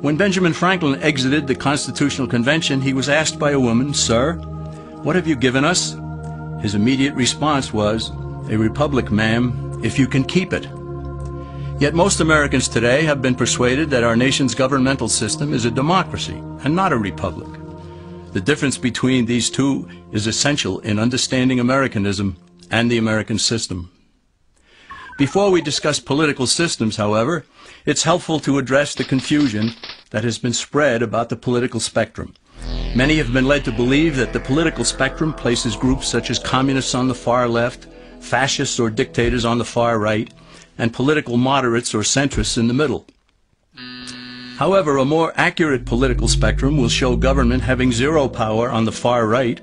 When Benjamin Franklin exited the Constitutional Convention, he was asked by a woman, "Sir, what have you given us?" His immediate response was, "A republic, ma'am, if you can keep it." Yet most Americans today have been persuaded that our nation's governmental system is a democracy and not a republic. The difference between these two is essential in understanding Americanism and the American system. Before we discuss political systems, however, it's helpful to address the confusion that has been spread about the political spectrum. Many have been led to believe that the political spectrum places groups such as communists on the far left, fascists or dictators on the far right, and political moderates or centrists in the middle. However, a more accurate political spectrum will show government having zero power on the far right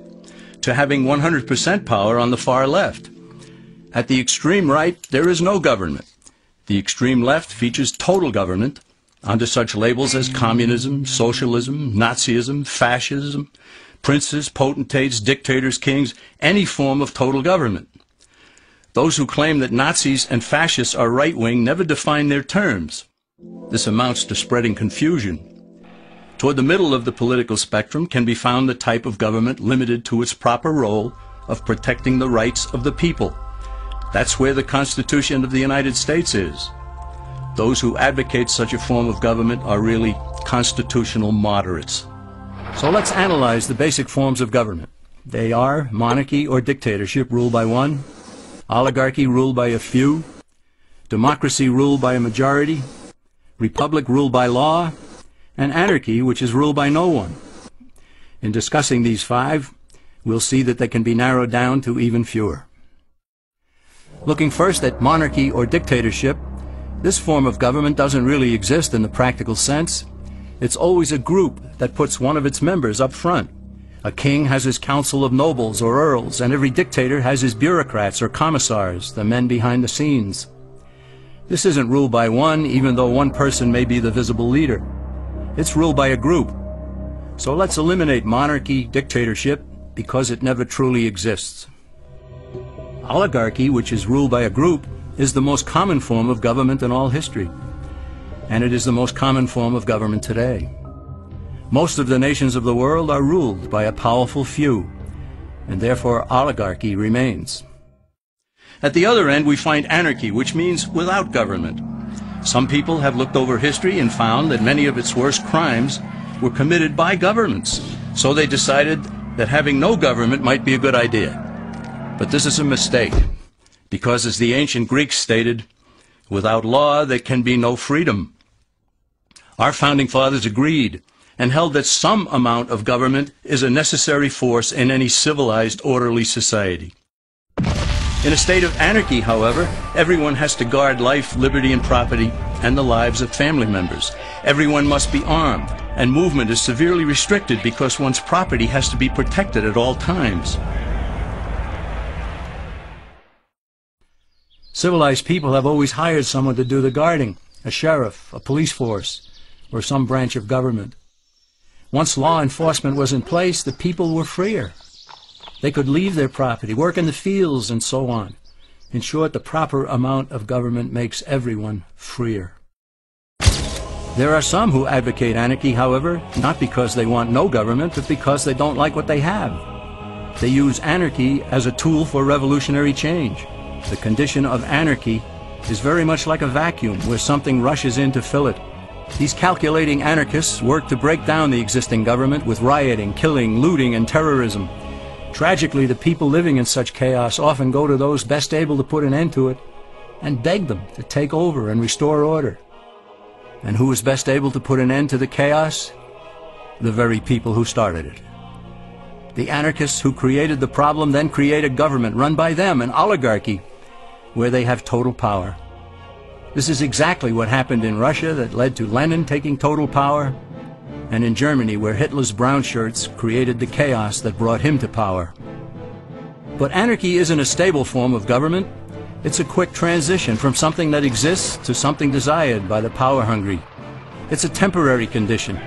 to having 100% power on the far left. At the extreme right, there is no government. The extreme left features total government under such labels as communism, socialism, Nazism, fascism, princes, potentates, dictators, kings, any form of total government. Those who claim that Nazis and fascists are right-wing never define their terms. This amounts to spreading confusion. Toward the middle of the political spectrum can be found the type of government limited to its proper role of protecting the rights of the people. That's where the Constitution of the United States is. Those who advocate such a form of government are really constitutional moderates. So let's analyze the basic forms of government. They are monarchy or dictatorship ruled by one, oligarchy ruled by a few, democracy ruled by a majority, republic ruled by law, and anarchy, which is ruled by no one. In discussing these five, we'll see that they can be narrowed down to even fewer. Looking first at monarchy or dictatorship, this form of government doesn't really exist in the practical sense. It's always a group that puts one of its members up front. A king has his council of nobles or earls, and every dictator has his bureaucrats or commissars, the men behind the scenes. This isn't ruled by one, even though one person may be the visible leader. It's ruled by a group. So let's eliminate monarchy, dictatorship, because it never truly exists. Oligarchy, which is ruled by a group, is the most common form of government in all history. And it is the most common form of government today. Most of the nations of the world are ruled by a powerful few, and therefore oligarchy remains. At the other end, we find anarchy, which means without government. Some people have looked over history and found that many of its worst crimes were committed by governments, so they decided that having no government might be a good idea. But this is a mistake, because as the ancient Greeks stated, without law there can be no freedom. Our founding fathers agreed and held that some amount of government is a necessary force in any civilized, orderly society. In a state of anarchy, however, everyone has to guard life, liberty, and property, and the lives of family members. Everyone must be armed, and movement is severely restricted because one's property has to be protected at all times. Civilized people have always hired someone to do the guarding, a sheriff, a police force, or some branch of government. Once law enforcement was in place, the people were freer. They could leave their property, work in the fields, and so on. In short, the proper amount of government makes everyone freer. There are some who advocate anarchy, however, not because they want no government, but because they don't like what they have. They use anarchy as a tool for revolutionary change. The condition of anarchy is very much like a vacuum where something rushes in to fill it. These calculating anarchists work to break down the existing government with rioting, killing, looting, and terrorism. Tragically, the people living in such chaos often go to those best able to put an end to it and beg them to take over and restore order. And who is best able to put an end to the chaos? The very people who started it. The anarchists who created the problem then create a government run by them, an oligarchy, where they have total power. This is exactly what happened in Russia that led to Lenin taking total power, and in Germany where Hitler's brown shirts created the chaos that brought him to power. But anarchy isn't a stable form of government. It's a quick transition from something that exists to something desired by the power-hungry. It's a temporary condition,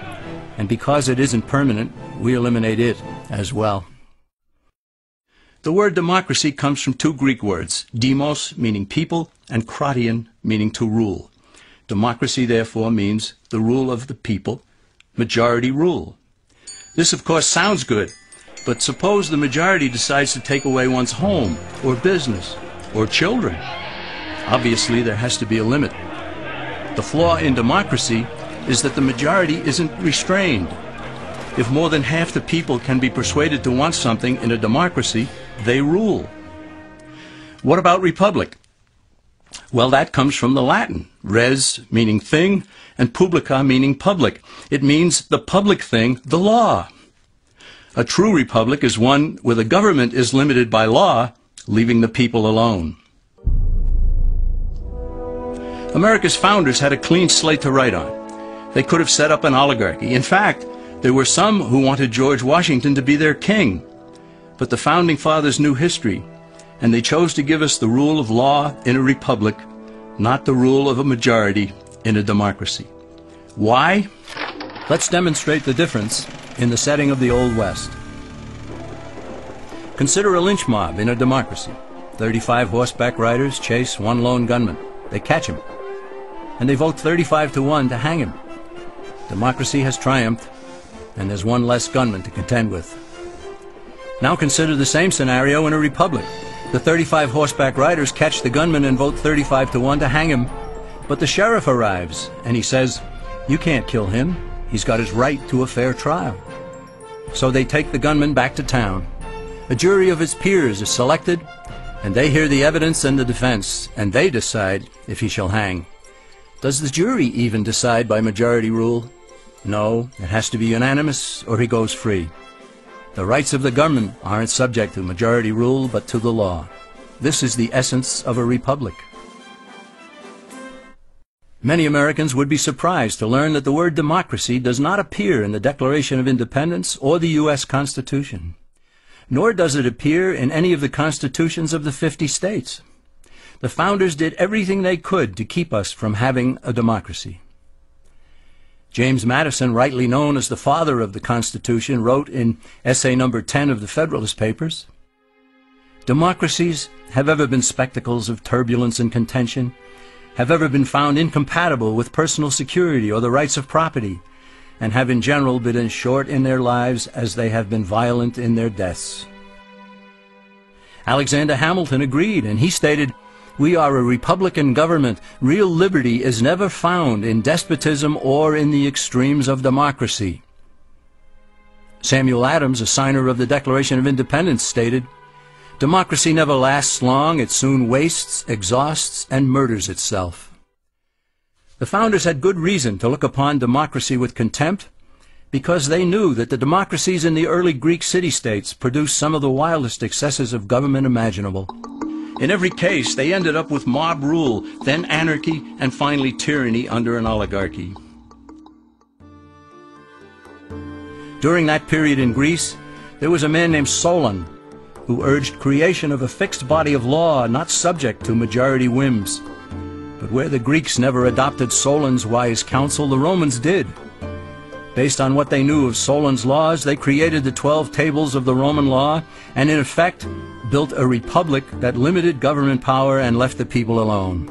and because it isn't permanent, we eliminate it as well. The word democracy comes from two Greek words, demos, meaning people, and kratein, meaning to rule. Democracy, therefore, means the rule of the people, majority rule. This, of course, sounds good, but suppose the majority decides to take away one's home, or business, or children. Obviously, there has to be a limit. The flaw in democracy is that the majority isn't restrained. If more than half the people can be persuaded to want something in a democracy, they rule. What about republic? Well, that comes from the Latin, res meaning thing, and publica meaning public. It means the public thing, the law. A true republic is one where the government is limited by law, leaving the people alone. America's founders had a clean slate to write on. They could have set up an oligarchy. In fact, there were some who wanted George Washington to be their king. But the founding fathers knew history, and they chose to give us the rule of law in a republic, not the rule of a majority in a democracy. Why? Let's demonstrate the difference in the setting of the Old West. Consider a lynch mob in a democracy. 35 horseback riders chase one lone gunman. They catch him, and they vote 35-1 to hang him. Democracy has triumphed, and there's one less gunman to contend with. Now consider the same scenario in a republic. The 35 horseback riders catch the gunman and vote 35-1 to hang him. But the sheriff arrives, and he says, "You can't kill him. He's got his right to a fair trial." So they take the gunman back to town. A jury of his peers is selected, and they hear the evidence and the defense, and they decide if he shall hang. Does the jury even decide by majority rule? No, it has to be unanimous, or he goes free. The rights of the government aren't subject to majority rule, but to the law. This is the essence of a republic. Many Americans would be surprised to learn that the word democracy does not appear in the Declaration of Independence or the U.S. Constitution, nor does it appear in any of the constitutions of the 50 states. The founders did everything they could to keep us from having a democracy. James Madison, rightly known as the father of the Constitution, wrote in essay number 10 of the Federalist Papers, "Democracies have ever been spectacles of turbulence and contention, have ever been found incompatible with personal security or the rights of property, and have in general been as short in their lives as they have been violent in their deaths." Alexander Hamilton agreed, and he stated, "We are a republican government. Real liberty is never found in despotism or in the extremes of democracy." Samuel Adams, a signer of the Declaration of Independence, stated, "Democracy never lasts long. It soon wastes, exhausts, and murders itself." The founders had good reason to look upon democracy with contempt, because they knew that the democracies in the early Greek city-states produced some of the wildest excesses of government imaginable. In every case, they ended up with mob rule, then anarchy, and finally tyranny under an oligarchy. During that period in Greece, there was a man named Solon, who urged creation of a fixed body of law not subject to majority whims. But where the Greeks never adopted Solon's wise counsel, the Romans did. Based on what they knew of Solon's laws, they created the 12 tables of the Roman law, and in effect built a republic that limited government power and left the people alone.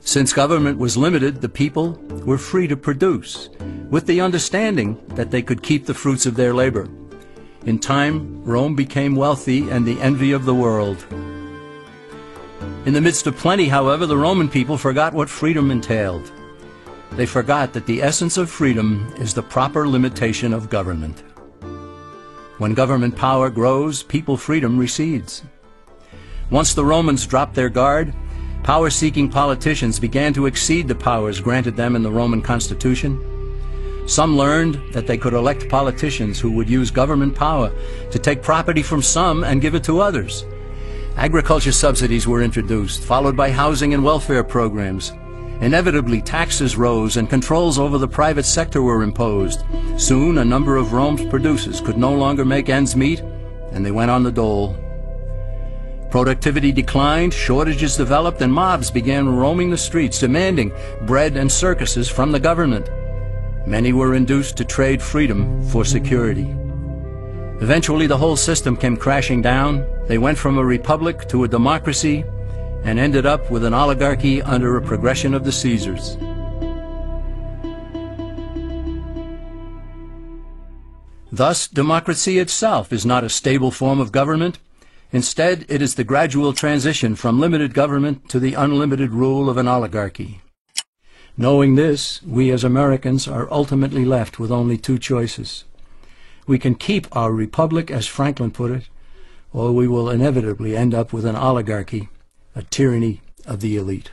Since government was limited, the people were free to produce, with the understanding that they could keep the fruits of their labor. In time, Rome became wealthy and the envy of the world. In the midst of plenty, however, the Roman people forgot what freedom entailed. They forgot that the essence of freedom is the proper limitation of government. When government power grows, people freedom recedes. Once the Romans dropped their guard, power-seeking politicians began to exceed the powers granted them in the Roman Constitution. Some learned that they could elect politicians who would use government power to take property from some and give it to others. Agriculture subsidies were introduced, followed by housing and welfare programs. Inevitably, taxes rose and controls over the private sector were imposed. Soon, a number of Rome's producers could no longer make ends meet, and they went on the dole. Productivity declined, shortages developed, and mobs began roaming the streets, demanding bread and circuses from the government. Many were induced to trade freedom for security. Eventually, the whole system came crashing down. They went from a republic to a democracy, and ended up with an oligarchy under a progression of the Caesars. Thus, democracy itself is not a stable form of government. Instead, it is the gradual transition from limited government to the unlimited rule of an oligarchy. Knowing this, we as Americans are ultimately left with only two choices. We can keep our republic, as Franklin put it, or we will inevitably end up with an oligarchy, a tyranny of the elite.